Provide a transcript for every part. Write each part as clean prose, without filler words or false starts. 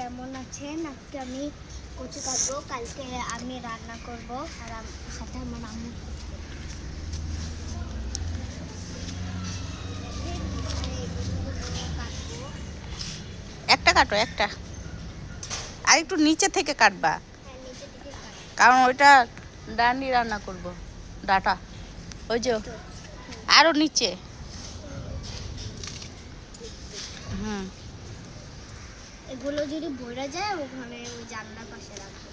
কেমন আছেন? আজকে আমি কচু কাটবো, কালকে আমি রান্না করব আর সাথে আমার আম্মু। একটা কাটো, একটা আর একটু নিচে থেকে কাটবা, হ্যাঁ, নিচে থেকে কাটবো। কারণ ওইটা ডান্ডি রান্না করব, ডাটা ওই যে আরো নিচে। হুম, এগুলো যদি বইরা যায় ওখানে ওই জানলার পাশে রাখবো।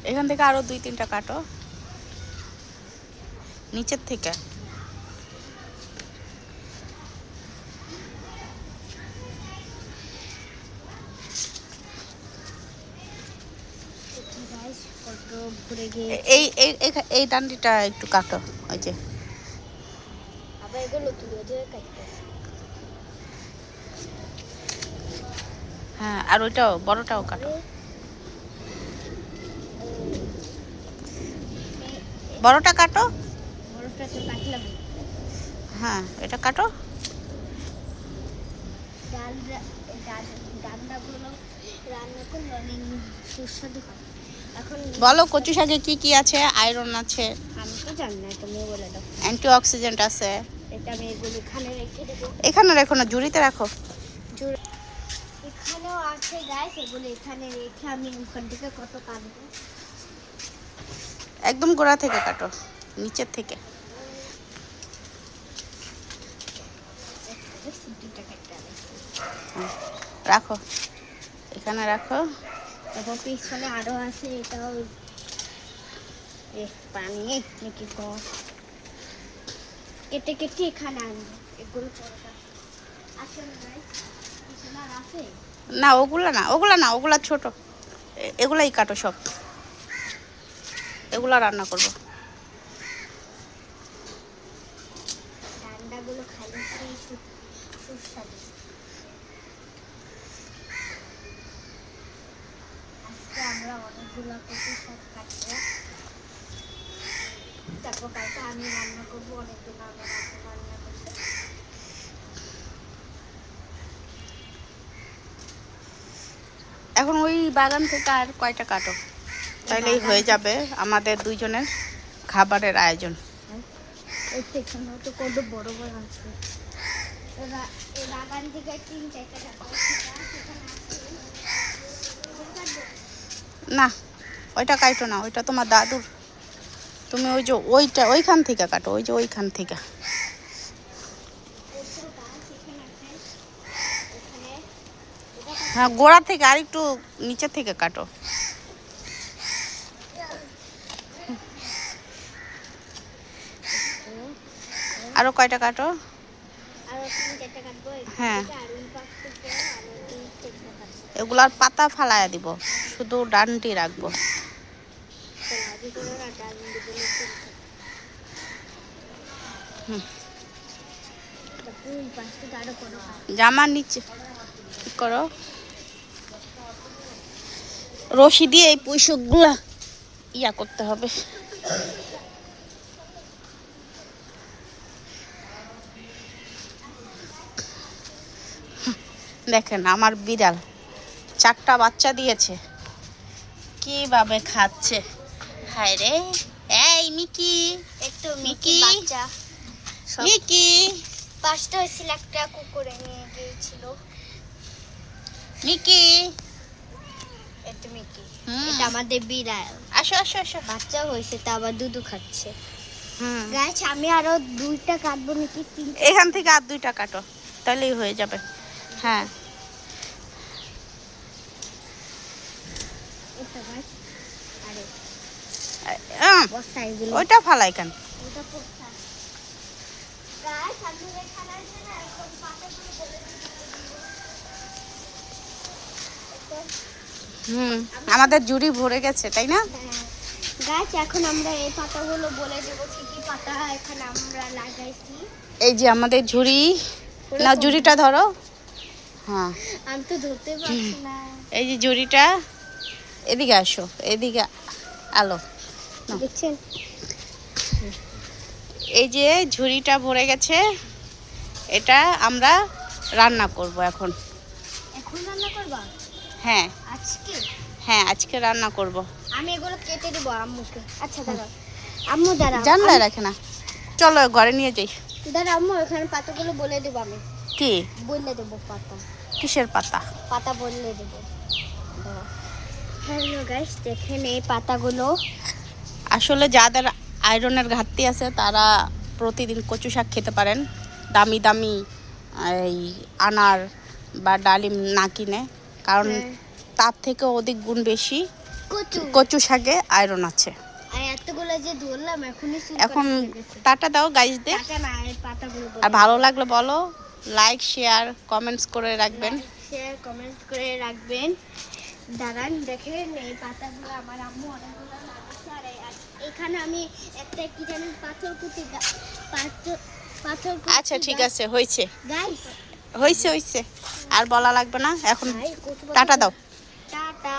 এখান থেকে আরো 2-3টা কাটো নিচের থেকে। গাইস, কত ঘুরে গিয়ে এই এই এই- এই ডান্ডিটা একটু কাটো, ওই যে। আবার এগুলো তুলে দিয়ে কাটতে। হ্যাঁ, আর ওইটাও বড়টাও কাটো, বড়টা কাটো। বড়টা তো কাটলাম। হ্যাঁ, এটা কাটো। ডান্ডাগুলো রান্না করলে অনেক সুস্বাদু হয়। এখন বলো কচু শাকে কি কি আছে? আয়রন আছে, আমি তো জানি না, তুমি বলে দাও। অ্যান্টিঅক্সিডেন্ট আছে। এটা আমি এগুলো এখানে রেখে দেবো। এখানে রাখো না, ঝুড়িতে রাখো। এখানেও আছে গাইস, এগুলো এখানে রেখে আমি ওখান থেকে কত কাটবো। একদম গোড়া থেকে কাটো, নিচের থেকে। রাখো, এখানে রাখো। তারপর পিছনে আরো আছে, এটাও পানি নাকি কেটে কেটে এখানে আনবো এগুলো পরে। আসলে গাইস পিছনে আর আছে। না ওগুলা না, ওগুলা না, ওগুলা ছোট। এগুলাই কাটো সব, এগুলা রান্না করবো। ডান্ডাগুলো খালি সুস্বাদু। আজকে আমরা অনেকগুলো কচু শাক কাটবো, তারপর কালকে আমি রান্না করবো। অনেকদিন আমার আম্মু রান্না করছে। এখন ওই বাগান থেকে আর কয়টা কাটো, তাইলেই হয়ে যাবে আমাদের দুইজনের খাবারের আয়োজন। এই তো এখানেও তো কত বড় বড় আছে। এই বাগান থেকে 3-4টা কাটবো। না, ওইটা কাটো না, ওইটা তোমার দাদুর। তুমি ওই যে ওইখান থেকে কাটো, ওই যে ওইখান থেকে। হ্যাঁ, গোড়া থেকে আর একটু নিচে থেকে কাটো। আরো কয়টা কাটো। আরো 3-4টা কাটবো। হ্যাঁ, আর ওই পাশ থেকে আরো 3-4টা কাটবো। এগুলার পাতা ফালায়া দিব, শুধু ডান্ডি রাখবো। জামার নিচে কি করো, রশি দিয়ে এই পুঁইশাকগুলা ইয়া করতে হবে। দেখেন আমার বিড়াল 4টা বাচ্চা দিয়েছে, কিভাবে খাচ্ছে। হায় রে, এই মিকি, একটু মিকি, বাচ্চা মিকি, 5টা হয়েছিল, একটা কুকুরে নিয়ে গিয়েছিল। মিকি, এটা মিকি, হুম। এটা আমাদের বিড়াল। আসো আসো আসো। বাচ্চা হয়েছে, তা আবার দুধু খাচ্ছে। হুম, গাছ আমি আরো 2টা কাটবো নাকি 3টা? এখান থেকে আর 2টা কাটো, তাহলেই হয়ে যাবে। হ্যাঁ, এটা গাছ আরে বস্তা এগুলো। ওইটা ফালাই কেন? ওটা বস্তা গাছ আমি এখানে আছে না, এখন পাতাগুলো বলে হুম, আমাদের জুড়ি ভরে গেছে, তাই না? গাছ এখন আমরা এই পাতাগুলো বলে দেবো কি কি পাতা এখানে আমরা লাগাইছি। এই যে আমাদের ঝুড়ি, না ঝুড়িটা ধরো। হ্যাঁ, আমি তো ধরতে পারছি না। এই যে ঝুড়িটা, এদিকে আসো, এদিকে আলো নাও। দেখছেন, এই যে ঝুড়িটা ভরে গেছে, এটা আমরা রান্না করব এখন। এখন রান্না করবা? হ্যাঁ আজকে? হ্যাঁ, আজকে রান্না করব। আমি এগুলো কেটে দেবো আম্মুকে। আচ্ছা দাঁড়াও আম্মু, দাঁড়াও জানলায় রাখে না, চলো ঘরে নিয়ে যাই। দাঁড়াও আম্মু, এখানে পাতাগুলো বলে দেবো আমি। কি? বললে দেবো পাতা। কিসের পাতা? পাতা বললে দেবো। হ্যালো গাইস, দেখেন এই পাতাগুলো। আসলে যাদের আয়রনের ঘাটতি আছে তারা প্রতিদিন কচু শাক খেতে পারেন। দামি দামি এই আনার বা ডালিম না কিনে, কারণ হ্যাঁ। তার থেকে অধিক গুণ বেশি কচু। কচু শাকে আয়রন আছে। আর এতগুলো যে ধরলাম এখনই শুরু এখন করে গেছে। টাটা দাও গাইজদের। টাকা না, এই পাতাগুলো আর ভালো লাগলে বলো, লাইক শেয়ার কমেন্টস করে রাখবেন। শেয়ার কমেন্ট করে রাখবেন। দাঁড়ান, দেখেন এই পাতাগুলো আমার আম্মু অনেকগুলো লাগাচ্ছে। আর এখানে আমি একটা কি জানি পাথর কুচি পাথর আচ্ছা ঠিক আছে, হয়েছে গাইস। হয়েছে হয়েছে, আর বলা লাগবে না এখন। টাটা দাও। টাটা।